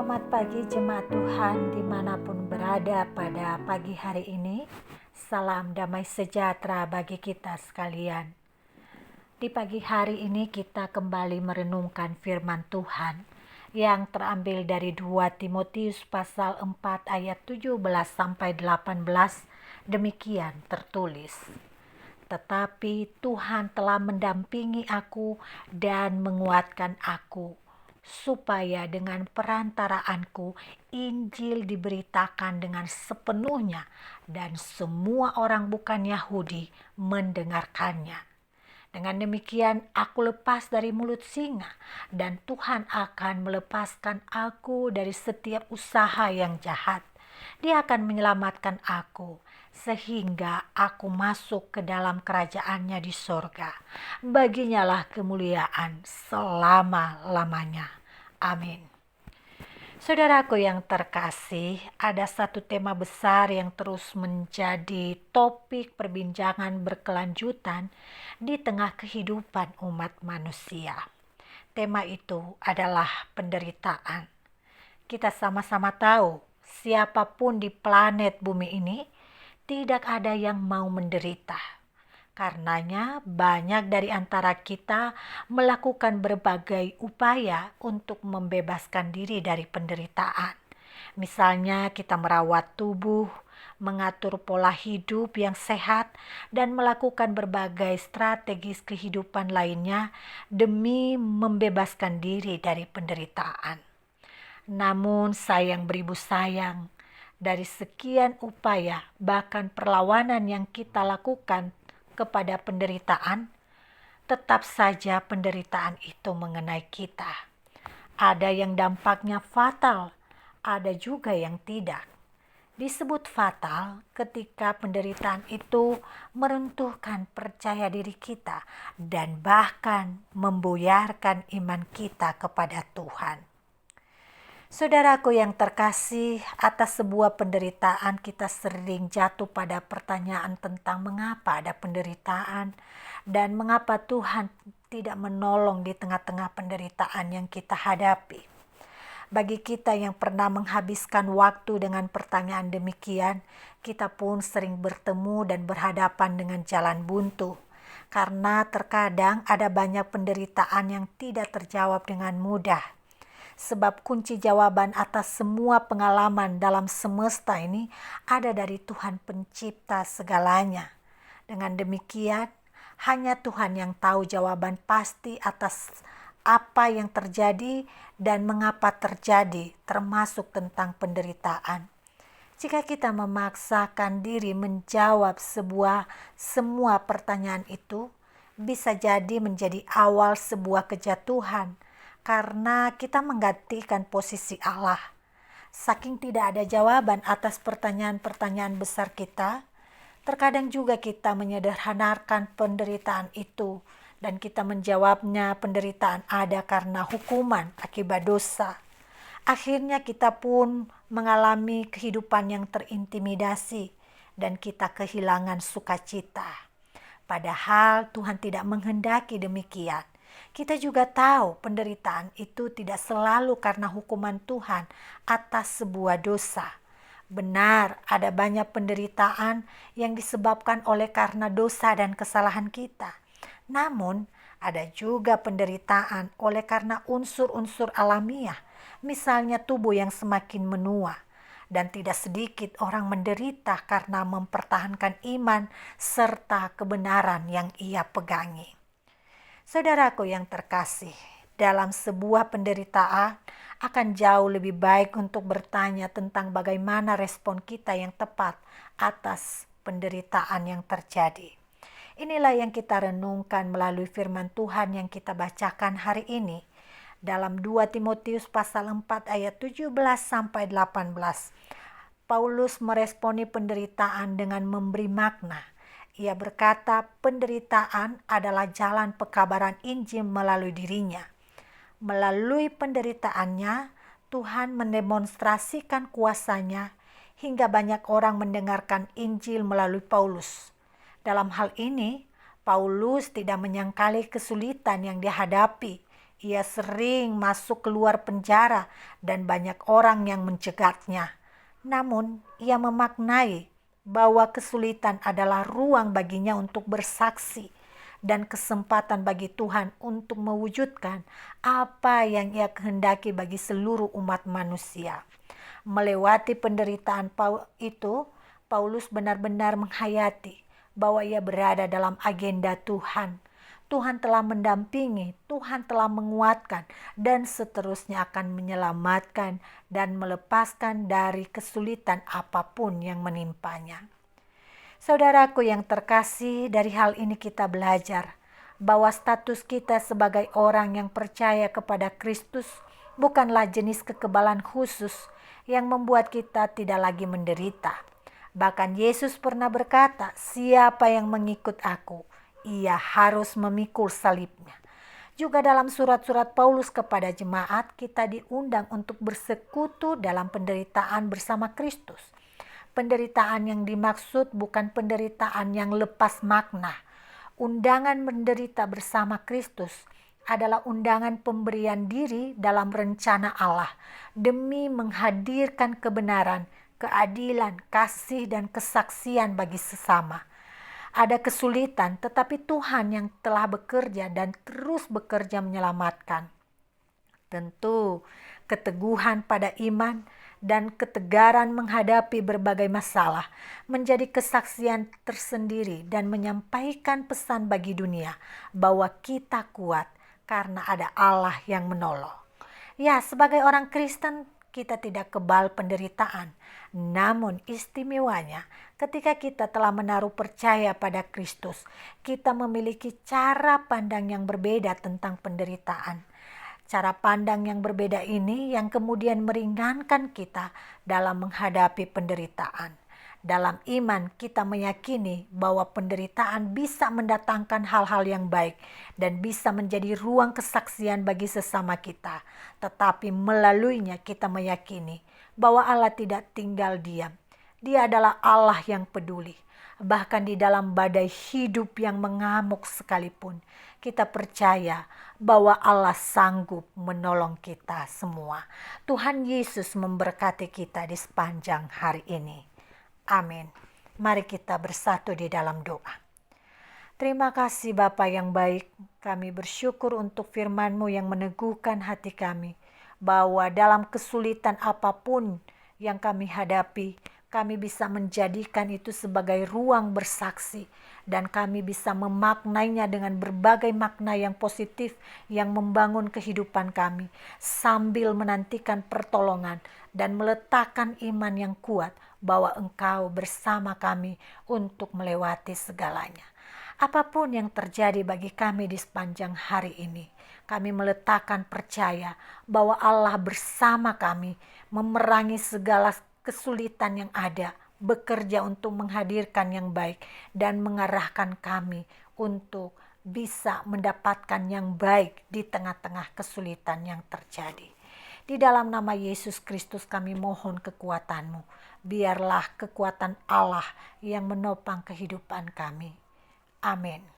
Selamat pagi jemaat Tuhan dimanapun berada pada pagi hari ini. Salam damai sejahtera bagi kita sekalian. Di pagi hari ini kita kembali merenungkan firman Tuhan yang terambil dari 2 Timotius pasal 4 ayat 17 sampai 18. Demikian tertulis. Tetapi Tuhan telah mendampingi aku dan menguatkan aku, supaya dengan perantaraanku Injil diberitakan dengan sepenuhnya dan semua orang bukan Yahudi mendengarkannya. Dengan demikian aku lepas dari mulut singa, dan Tuhan akan melepaskan aku dari setiap usaha yang jahat. Dia akan menyelamatkan aku, sehingga aku masuk ke dalam kerajaannya di sorga. Baginya lah kemuliaan selama-lamanya. Amin. Saudaraku yang terkasih, ada satu tema besar yang terus menjadi topik perbincangan berkelanjutan di tengah kehidupan umat manusia. Tema itu adalah penderitaan. Kita sama-sama tahu, siapapun di planet bumi ini tidak ada yang mau menderita. Karenanya banyak dari antara kita melakukan berbagai upaya untuk membebaskan diri dari penderitaan. Misalnya kita merawat tubuh, mengatur pola hidup yang sehat, dan melakukan berbagai strategis kehidupan lainnya demi membebaskan diri dari penderitaan. Namun sayang beribu sayang, dari sekian upaya bahkan perlawanan yang kita lakukan kepada penderitaan, tetap saja penderitaan itu mengenai kita. Ada yang dampaknya fatal, ada juga yang tidak. Disebut fatal ketika penderitaan itu meruntuhkan percaya diri kita dan bahkan membuyarkan iman kita kepada Tuhan. Saudaraku yang terkasih, atas sebuah penderitaan kita sering jatuh pada pertanyaan tentang mengapa ada penderitaan dan mengapa Tuhan tidak menolong di tengah-tengah penderitaan yang kita hadapi. Bagi kita yang pernah menghabiskan waktu dengan pertanyaan demikian, kita pun sering bertemu dan berhadapan dengan jalan buntu. Karena terkadang ada banyak penderitaan yang tidak terjawab dengan mudah. Sebab kunci jawaban atas semua pengalaman dalam semesta ini ada dari Tuhan pencipta segalanya. Dengan demikian, hanya Tuhan yang tahu jawaban pasti atas apa yang terjadi dan mengapa terjadi, termasuk tentang penderitaan. Jika kita memaksakan diri menjawab semua pertanyaan itu, bisa jadi menjadi awal sebuah kejatuhan, karena kita menggantikan posisi Allah. Saking tidak ada jawaban atas pertanyaan-pertanyaan besar kita, terkadang juga kita menyederhanakan penderitaan itu dan kita menjawabnya penderitaan ada karena hukuman akibat dosa. Akhirnya kita pun mengalami kehidupan yang terintimidasi dan kita kehilangan sukacita. Padahal Tuhan tidak menghendaki demikian. Kita juga tahu penderitaan itu tidak selalu karena hukuman Tuhan atas sebuah dosa. Benar, ada banyak penderitaan yang disebabkan oleh karena dosa dan kesalahan kita. Namun, ada juga penderitaan oleh karena unsur-unsur alamiah, misalnya tubuh yang semakin menua. Dan tidak sedikit orang menderita karena mempertahankan iman serta kebenaran yang ia pegangi. Saudaraku yang terkasih, dalam sebuah penderitaan akan jauh lebih baik untuk bertanya tentang bagaimana respon kita yang tepat atas penderitaan yang terjadi. Inilah yang kita renungkan melalui firman Tuhan yang kita bacakan hari ini dalam 2 Timotius pasal 4 ayat 17 sampai 18. Paulus meresponi penderitaan dengan memberi makna. Ia berkata penderitaan adalah jalan pekabaran Injil melalui dirinya. Melalui penderitaannya, Tuhan mendemonstrasikan kuasanya hingga banyak orang mendengarkan Injil melalui Paulus. Dalam hal ini, Paulus tidak menyangkali kesulitan yang dihadapi. Ia sering masuk keluar penjara dan banyak orang yang mencegatnya. Namun, ia memaknai bahwa kesulitan adalah ruang baginya untuk bersaksi dan kesempatan bagi Tuhan untuk mewujudkan apa yang ia kehendaki bagi seluruh umat manusia. Melewati penderitaan itu, Paulus benar-benar menghayati bahwa ia berada dalam agenda Tuhan. Tuhan telah mendampingi, Tuhan telah menguatkan, dan seterusnya akan menyelamatkan dan melepaskan dari kesulitan apapun yang menimpanya. Saudaraku yang terkasih, dari hal ini kita belajar bahwa status kita sebagai orang yang percaya kepada Kristus bukanlah jenis kekebalan khusus yang membuat kita tidak lagi menderita. Bahkan Yesus pernah berkata, "Siapa yang mengikut aku, ia harus memikul salibnya." Juga dalam surat-surat Paulus kepada jemaat, kita diundang untuk bersekutu dalam penderitaan bersama Kristus. Penderitaan yang dimaksud bukan penderitaan yang lepas makna. Undangan menderita bersama Kristus adalah undangan pemberian diri dalam rencana Allah demi menghadirkan kebenaran, keadilan, kasih, dan kesaksian bagi sesama. Ada kesulitan, tetapi Tuhan yang telah bekerja dan terus bekerja menyelamatkan. Tentu, keteguhan pada iman dan ketegaran menghadapi berbagai masalah menjadi kesaksian tersendiri dan menyampaikan pesan bagi dunia bahwa kita kuat karena ada Allah yang menolong. Ya, sebagai orang Kristen kita tidak kebal penderitaan, namun istimewanya ketika kita telah menaruh percaya pada Kristus, kita memiliki cara pandang yang berbeda tentang penderitaan. Cara pandang yang berbeda ini yang kemudian meringankan kita dalam menghadapi penderitaan. Dalam iman kita meyakini bahwa penderitaan bisa mendatangkan hal-hal yang baik dan bisa menjadi ruang kesaksian bagi sesama kita. Tetapi melaluinya kita meyakini bahwa Allah tidak tinggal diam. Dia adalah Allah yang peduli. Bahkan di dalam badai hidup yang mengamuk sekalipun, kita percaya bahwa Allah sanggup menolong kita semua. Tuhan Yesus memberkati kita di sepanjang hari ini. Amin. Mari kita bersatu di dalam doa. Terima kasih Bapa yang baik, kami bersyukur untuk firman-Mu yang meneguhkan hati kami, bahwa dalam kesulitan apapun yang kami hadapi, kami bisa menjadikan itu sebagai ruang bersaksi dan kami bisa memaknainya dengan berbagai makna yang positif yang membangun kehidupan kami sambil menantikan pertolongan dan meletakkan iman yang kuat bahwa Engkau bersama kami untuk melewati segalanya. Apapun yang terjadi bagi kami di sepanjang hari ini, kami meletakkan percaya bahwa Allah bersama kami memerangi segala kesulitan yang ada, bekerja untuk menghadirkan yang baik dan mengarahkan kami untuk bisa mendapatkan yang baik di tengah-tengah kesulitan yang terjadi. Di dalam nama Yesus Kristus kami mohon kekuatan-Mu. Biarlah kekuatan Allah yang menopang kehidupan kami. Amin.